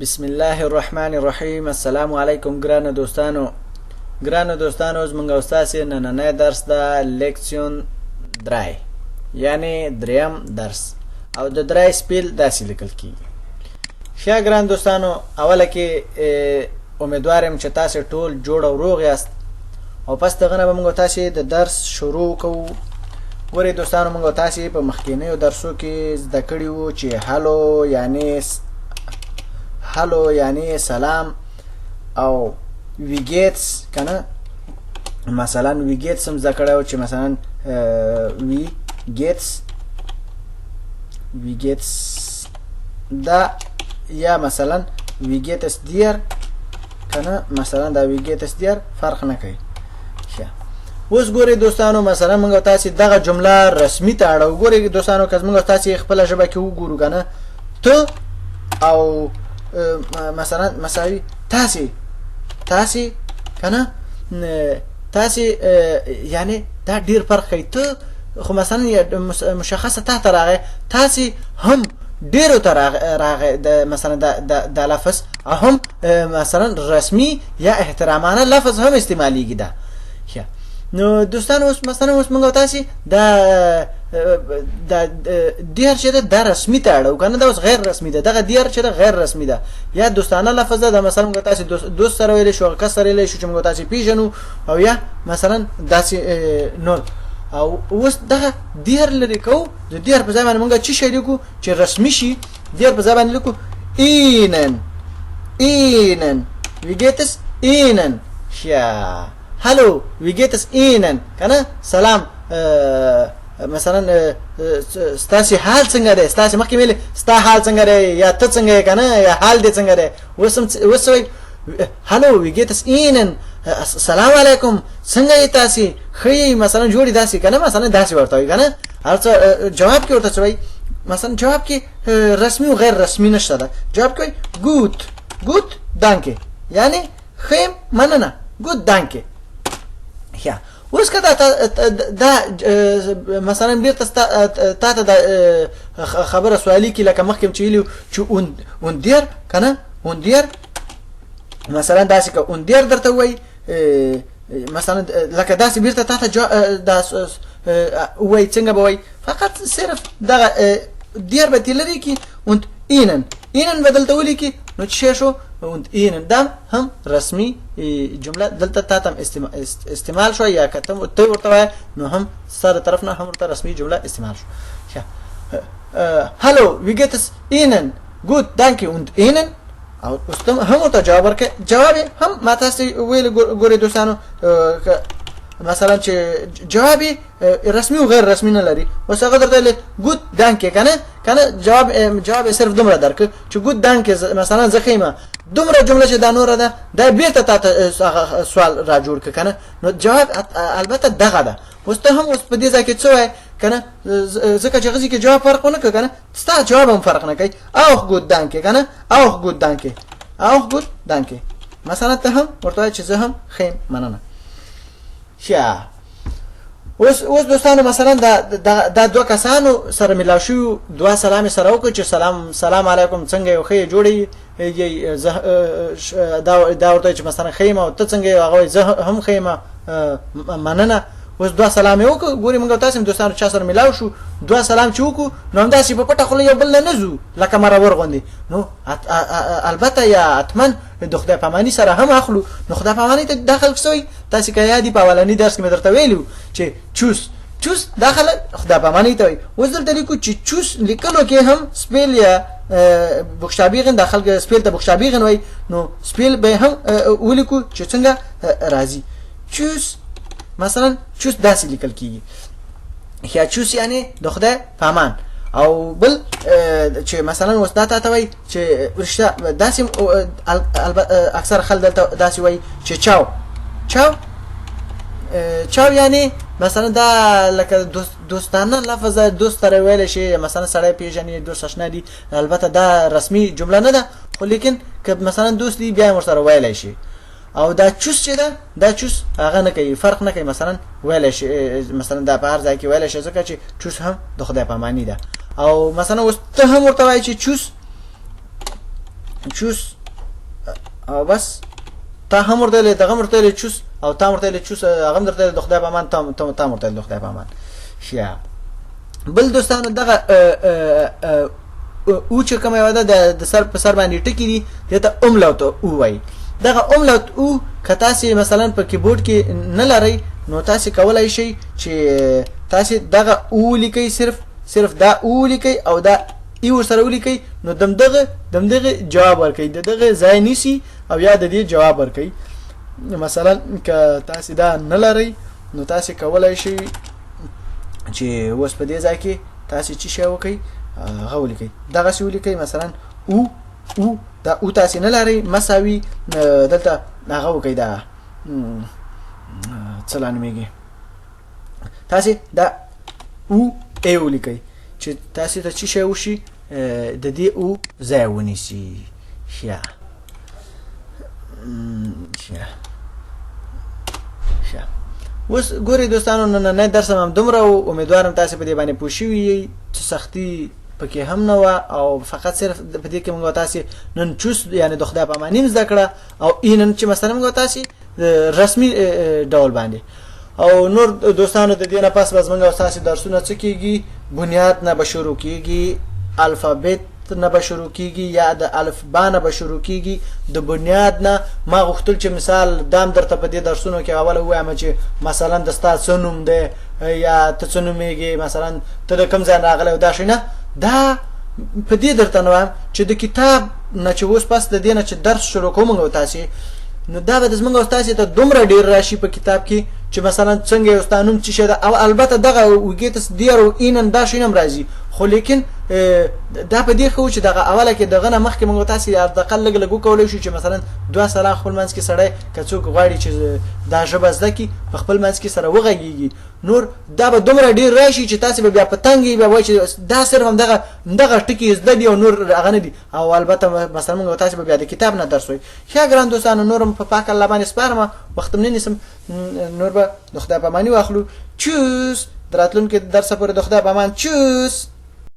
بسم الله الرحمن الرحیم. السلام علیکم ګرانو دوستانو زمونږ استاد نننی درس د لیکسیون درای یعنی دریم درس او د درای سپیل داسې لیکل کیږي. ښه ګران دوستانو، اوله کې امیدوارم چې تاسو ټول جوړ او روغ یاست او پس دغه نه به موږ تاسو د درس شروع کوو. ګورئ دوستانو، موږ تاسو په مخکینیو درسو کې زده کړي وو چې هالو یعنی سلام او ویگیتس کنه. مثلا ویگیتس هم زده کړی وو چې مثلا ویگیتس دا یا مثلا ویگیتس دیر کنه. مثلا دا ویگیتس دیر فرق نه کوي. اوس ګورئ دوستانو، مثلا موږ تاسو دغه جمله رسمي ته اړو. ګورئ دوستانو، که موږ تاسو خپل ژبه کې وګورو کنه، ته او مثلا مساوي تاسو کنه، تاسو یعنی دا ډیر فرق کوي. ته خو مثلا مشخصه تحت راغی، تاسو هم ډیرو ته راغی. مثلا د لفظ هم مثلا رسمي یا احترامانه لفظ هم استعمالیږي. دا نو دوستان اوس مثلا موږ تاسو دا دیر چې دا رسمي ته اړو کنه، دا اوس غیر رسمي ده. دغه دیر چې غیر رسمي ده یا دوستانه لفظ ده. مثلا موږ تاسو دوست سره ویل شو، کس سره ویل شو چې موږ تاسو پیژنو، او یا مثلا داسې نو. او اوس دغه دیر لري کو، د دیر په ځای باندې موږ چی شي لیکو چې رسمي شي. دیر په ځای باندې لیکو اینن ویگیتس اینن. هلو ویگیتس اینن کنه. سلام مثلا ستاسو حال څنګه دی؟ ستاسو مخکې ویل ستا حال څنګه دی یا ته څنګه کنه یا حال دې څنګه دی. اوس هلو ویگیتس اینن، السلام علیکم، څنګه یې تاسو؟ خی مثلا جوړی داسې کنه، مثلا داسې ورته وي کنه. هرڅه جواب کې ورته وي. مثلا جواب کې رسمي او غیر رسمي نشته ده. جواب کوي ګوت دانکه، یعنی خیم مننه، ګوت دانکه. یا اوس که دا مثلا بیرته تا ته د خبره سوالی کې لکه مخکې چې ویلو چې اوندیر کنه، اوندیر مثلا داسې که اوندیر درته وایي، مثلا لکه داسې بیرته تا ته وایي څنګه به وایي؟ فقط صرف دغه دیر به تې لري کې اوند اینن به دلته ولیکي نو چې شو اوند اینن. دا هم رسمي جمله دلته تا ته استعمال شو، یا که ته ورته وایې نو هم سره طرف نه هم ورته رسمي جمله استعمال شو. هلو ویگیتس اینن، ګوت دانکه اوند اینن. او اوس هم ورته جواب ورکړه. جواب هم ما تاسو ویل ګورئ دوستانو، مثلا چې جواب رسمي او غیر رسمي نه لري. اوس هغه درته ګوت دانکه کنه جواب صرف دومره درک چې ګوت دانکه مثلا زخیمه دومره جمله چې دا نور ده، دا بیرته تاسو سوال را جوړ ک کنه. نو جواب البته دغه ده. اوس ته هم اوس په دې ځای کې څه وای کنه، ځکه چې غزي کې جواب فرق نه کوي کنه، ستا جواب هم فرق نه کوي. او ګوت دانکه کنه، او ګوت دانکه مثلا ته هم ورته چې زه هم خیم مننه. اوس دوستانو مثلا دا دوه کسانو سره ملاو شو، دوه سلام سره وکړو چې سلام علیکم، څنګه یو خې جوړی دا ورته چې مثلا خیمه او ته څنګه هغه زه هم خیمه مننه. اوس دوه سلام یو وکړو. ګوري موږ تاسو دوستانو چا سره ملاو شو، دوه سلام چې وکړو نو هم داسې په پټه خوله یو بل نه ځو لکه مرور غوندې. نو البته یا اتمن د خدای پاماني سره هم اخلو. نو خدای پاماني ته داخل شوی. تاسو که یادی په اولنی درس کې مې درته ویلو چې چوس داخله خدای پاماني ته وي. اوس دلته لیکو چې چوس لیکلو کې هم سپیل یا بوکشتابیغن داخل کې سپیل ته بوکشتابیغن وای. نو سپیل به هم ولیکو چې څنګه راځي. چوس مثلا چوس داسې لیکل کیږي. یا چوس یعنی د خدای پامان. او بل چې مثلا اوس دا ته وای چې رشتہ داسې اکثر خلک دلته داسې وای چې چاو یعنی مثلا دا لکه دوستانه لفظ دوست سره ویل شي. مثلا سړی پیژني، دوست آشنا دي. البته دا رسمي جمله نه ده، خو لیکن که مثلا دوست دی بیا ورسره ویل شي. او دا چوس چې ده، دا چوس هغه نه کوي، فرق نه کوي. مثلا ویل شي، مثلا دا په هر ځای کې ویل شي ځکه چې چوس هم د خدای پاماني ده. او مثلا اوس ته هم ورته وایي چې چوس چوس او بس تا هم ورته ویلې دغه هم ورته ویلې چوس او تا هم ورته ویلې چوس هغه هم درته ویلې د خدای په امان تا هم ورته ویلې د خدای په امان. بل دوستانو دغه او چې کومه یو ده د سر په سر باندې ټکي دي دې ته املاوت او وایي. دغه املاوت او که تاسې مثلا په کیبورډ کې نه لرئ نو تاسې کولی شئ چې تاسې دغه او لیکئ صرف دا او لیکئ او دا ای ورسره ولیکئ نو دمدغه جواب ورکوي د دغه ځای نیسي او یا د دې جواب ورکوي. مثلا که تاسې دا نه لرئ نو تاسې کولی شئ چې اوس په دې ځای کې تاسې څه شی وکئ هغه ولیکئ دغسې ولیکئ مثلا او دا او تاسې نه لرئ مساوي دلته هغه وکئ دا څه لا نومېږي تاسې دا او ای ولیکئ چې تاسې ته څه شی وشي د دې او ځای ونیسي. اوس ګورئ دوستانو نننی درس هم دومره و. امیدوارم تاسې په دې باندې پوه شوي یئ چې سختي پکې هم نه وه او فقط صرف په دې کې موږ تاسې نن چوس یعنې د خدای په اماني مزده کړه او نن چې مثلا موږ تاسې رسمي ډول باندې او نور دوستانو د دې نه پس بس موږ تاسې درسونه څه کېږي بنیاد نه به شروع کېږي الفابet نه به شروع کېږي یا د الفبا نه به شروع کېږي د بنیاد نه. ما غوښتل چې مثال دام درته په دې درسونو کې اوله ووایم چې مثلا د ستا څه نوم دی یا ته څه نومېږې مثلا ته د کوم ځای راغلی او دا شی نه دا په دې درته نه وایم چې د کتاب نه چې اوس پس د دې نه چې درس شروع کوو موږ تاسې نو دا به زموږ تاسې ته دومره ډېر راشي په کتاب کې چې مثلا څنګه یو ستا نوم څه شی ده او البته دغه ویګیتس دیر او اینن دا شی هم راځي خو لیکن دا په دې خو چې دغه اوله کې دغه نه مخکې موږ تاسې حداقل لږ لږ وکولی شو چې مثلا دوه سره خپل منځ کې سړی که څوک غواړي چې دا ژبه زده کړي په خپل منځ کې سره وغږېږي نور دا به دومره ډېر راشي چې تاسې به بیا په تنګ یې بیا وایي چې دا صرف همدغه ټکي زده دي او نور هغه نه دي او البته مثلا موږ تاسې به بیا د کتاب نه درس وایي. ښه ګران دوستانو نور هم په پاک الله باندې سپارم وخت هم نه نیسم نور به د خدای په اماني واخلو. چوس د راتلونکي درس پورې د خدای په امان. چوس.